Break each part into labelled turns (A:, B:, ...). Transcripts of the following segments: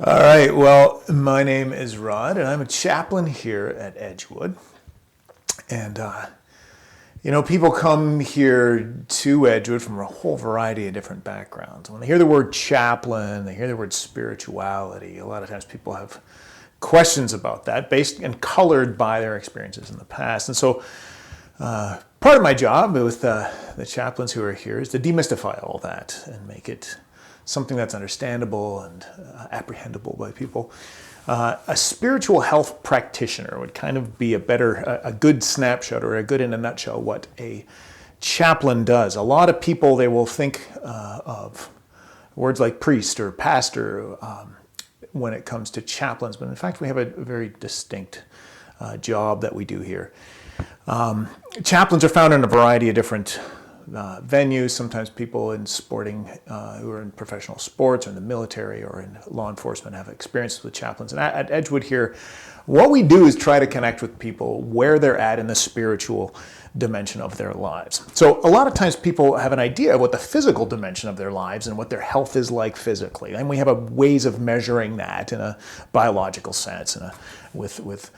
A: All right, well, my name is Rod, and I'm a chaplain here at Edgewood. And, people come here to Edgewood from a whole variety of different backgrounds. When they hear the word chaplain, they hear the word spirituality. A lot of times people have questions about that, based and colored by their experiences in the past. And so part of my job with the chaplains who are here is to demystify all that and make it something that's understandable and apprehendable by people. A spiritual health practitioner would kind of be a good snapshot, or a good in a nutshell, what a chaplain does. A lot of people, they will think of words like priest or pastor when it comes to chaplains, but in fact we have a very distinct job that we do here. Chaplains are found in a variety of different venues. Sometimes people in sporting, who are in professional sports or in the military or in law enforcement, have experiences with chaplains. And at Edgewood here, what we do is try to connect with people where they're at in the spiritual dimension of their lives. So a lot of times people have an idea of what the physical dimension of their lives and what their health is like physically. And we have ways of measuring that in a biological sense and with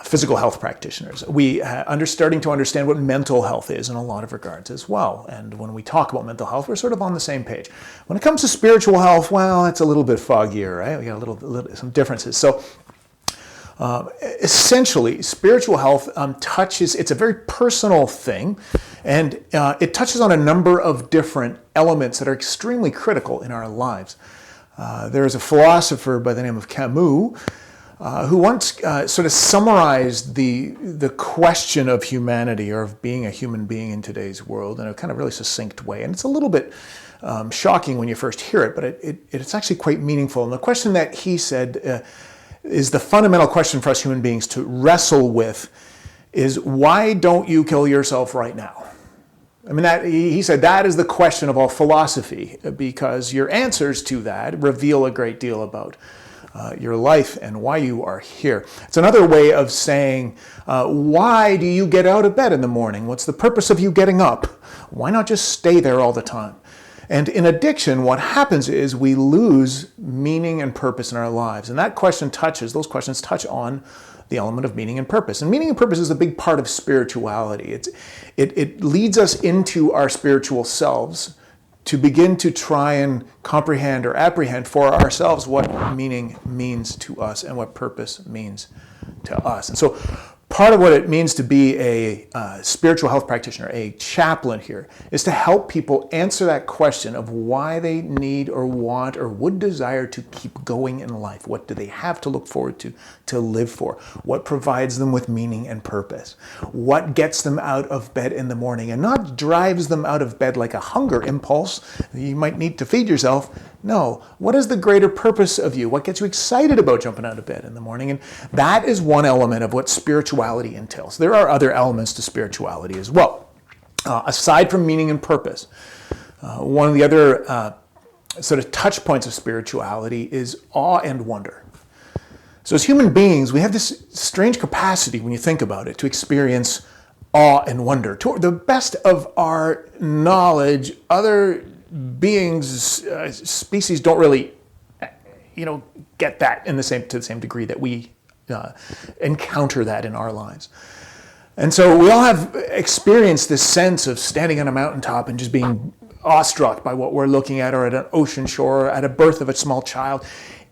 A: physical health practitioners. We are starting to understand what mental health is in a lot of regards as well. And when we talk about mental health, we're sort of on the same page. When it comes to spiritual health, well, it's a little bit foggier, right? We got some differences. So essentially, spiritual health it's a very personal thing, and it touches on a number of different elements that are extremely critical in our lives. There is a philosopher by the name of Camus who once sort of summarized the question of humanity, or of being a human being in today's world, in a kind of really succinct way. And it's a little bit shocking when you first hear it, but it's actually quite meaningful. And the question that he said is the fundamental question for us human beings to wrestle with is, why don't you kill yourself right now? I mean, he said that is the question of all philosophy, because your answers to that reveal a great deal about your life and why you are here. It's another way of saying, why do you get out of bed in the morning? What's the purpose of you getting up? Why not just stay there all the time? And in addiction, what happens is we lose meaning and purpose in our lives. And those questions touch on the element of meaning and purpose. And meaning and purpose is a big part of spirituality. It leads us into our spiritual selves to begin to try and comprehend or apprehend for ourselves what meaning means to us and what purpose means to us. And so part of what it means to be a spiritual health practitioner, a chaplain here, is to help people answer that question of why they need or want or would desire to keep going in life. What do they have to look forward to live for? What provides them with meaning and purpose? What gets them out of bed in the morning and not drives them out of bed like a hunger impulse you might need to feed yourself? No. What is the greater purpose of you? What gets you excited about jumping out of bed in the morning? And that is one element of what spirituality entails. There are other elements to spirituality as well. Aside from meaning and purpose, one of the other sort of touch points of spirituality is awe and wonder. So as human beings, we have this strange capacity, when you think about it, to experience awe and wonder. To the best of our knowledge, other beings, species don't really, get that to the same degree that we encounter that in our lives. And so we all have experienced this sense of standing on a mountaintop and just being awestruck by what we're looking at, or at an ocean shore, or at a birth of a small child.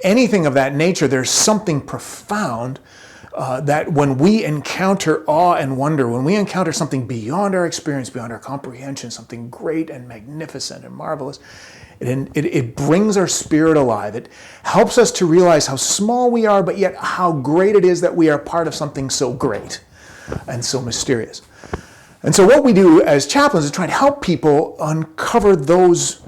A: Anything of that nature, there's something profound that when we encounter awe and wonder, when we encounter something beyond our experience, beyond our comprehension, something great and magnificent and marvelous, it brings our spirit alive. It helps us to realize how small we are, but yet how great it is that we are part of something so great and so mysterious. And so what we do as chaplains is try to help people uncover those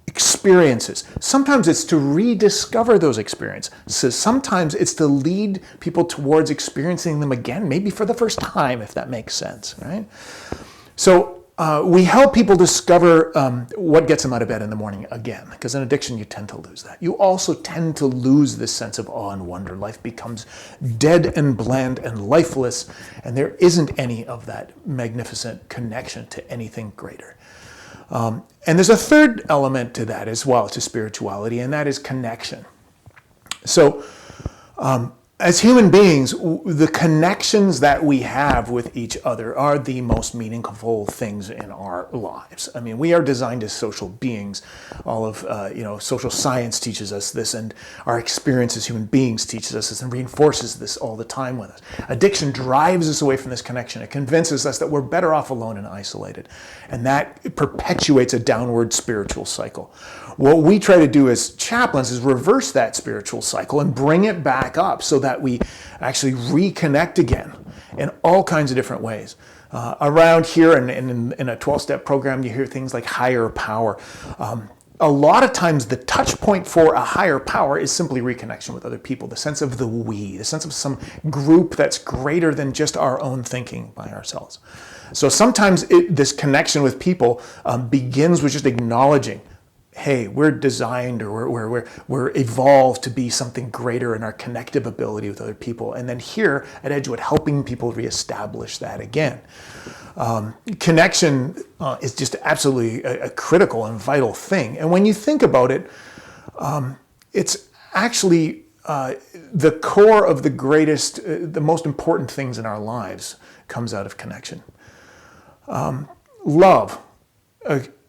A: experiences. Sometimes it's to rediscover those experiences. Sometimes it's to lead people towards experiencing them again, maybe for the first time, if that makes sense, right? So we help people discover what gets them out of bed in the morning again, because in addiction you tend to lose that. You also tend to lose this sense of awe and wonder. Life becomes dead and bland and lifeless, and there isn't any of that magnificent connection to anything greater. And there's a third element to that as well, to spirituality, and that is connection. So as human beings, the connections that we have with each other are the most meaningful things in our lives. I mean, we are designed as social beings. All of social science teaches us this, and our experience as human beings teaches us this and reinforces this all the time with us. Addiction drives us away from this connection. It convinces us that we're better off alone and isolated, and that perpetuates a downward spiritual cycle. What we try to do as chaplains is reverse that spiritual cycle and bring it back up so that we actually reconnect again in all kinds of different ways. Around here in a 12-step program, you hear things like higher power. A lot of times the touch point for a higher power is simply reconnection with other people, the sense of the we, the sense of some group that's greater than just our own thinking by ourselves. So sometimes this connection with people begins with just acknowledging, hey, we're designed or we're evolved to be something greater in our connective ability with other people. And then here at Edgewood, helping people reestablish that again. Connection is just absolutely a critical and vital thing. And when you think about it, it's actually the core of the greatest, the most important things in our lives comes out of connection. Love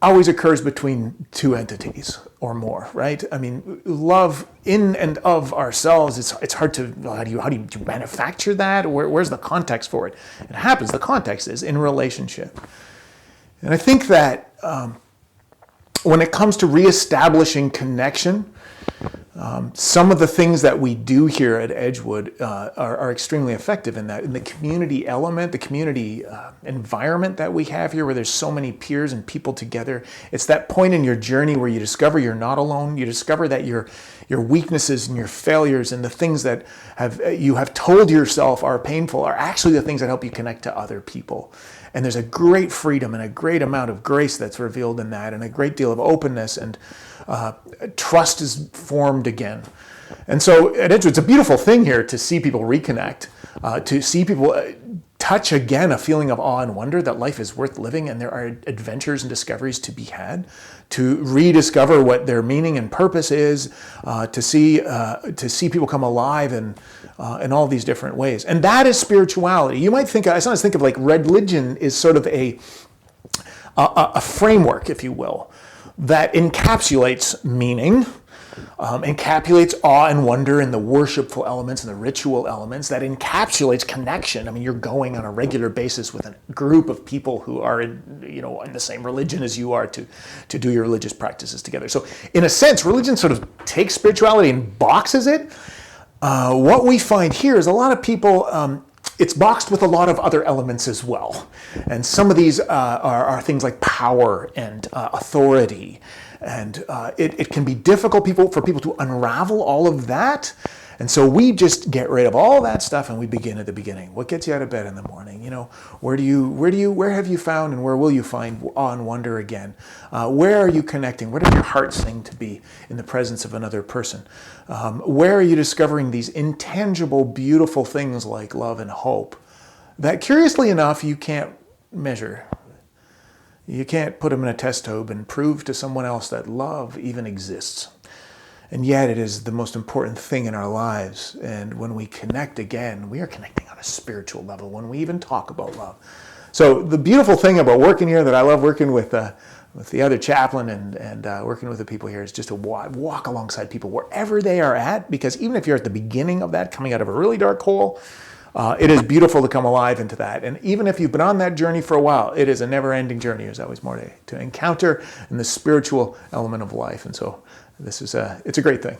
A: always occurs between two entities or more, right? I mean, love in and of ourselves, it's hard to, how do you manufacture that? Where's the context for it? It happens, the context is in relationship. And I think that when it comes to reestablishing connection, some of the things that we do here at Edgewood are extremely effective in that. In the community element, the community environment that we have here, where there's so many peers and people together, it's that point in your journey where you discover you're not alone. You discover that your weaknesses and your failures and the things that you have told yourself are painful are actually the things that help you connect to other people. And there's a great freedom and a great amount of grace that's revealed in that, and a great deal of openness, and trust is formed again. And so at Edgewood, it's a beautiful thing here to see people reconnect, to see people touch again a feeling of awe and wonder that life is worth living and there are adventures and discoveries to be had, to rediscover what their meaning and purpose is, to see people come alive in all these different ways. And that is spirituality. You might think, I sometimes think of like religion is sort of a framework, if you will, that encapsulates meaning, encapsulates awe and wonder and the worshipful elements and the ritual elements, that encapsulates connection. I mean, you're going on a regular basis with a group of people who are in the same religion as you are to do your religious practices together. So in a sense, religion sort of takes spirituality and boxes it. What we find here is a lot of people, it's boxed with a lot of other elements as well. And some of these are things like power and authority. And it can be difficult for people to unravel all of that. And so we just get rid of all that stuff and we begin at the beginning. What gets you out of bed in the morning? Where have you found and where will you find awe and wonder again? Where are you connecting? What does your heart sing to be in the presence of another person? Where are you discovering these intangible, beautiful things like love and hope that, curiously enough, you can't measure? You can't put them in a test tube and prove to someone else that love even exists. And yet it is the most important thing in our lives. And when we connect again, we are connecting on a spiritual level when we even talk about love. So the beautiful thing about working here, that I love working with the other chaplain and working with the people here, is just to walk alongside people wherever they are at. Because even if you're at the beginning of that, coming out of a really dark hole, it is beautiful to come alive into that. And even if you've been on that journey for a while, it is a never-ending journey. There's always more to encounter in the spiritual element of life. And so it's a great thing.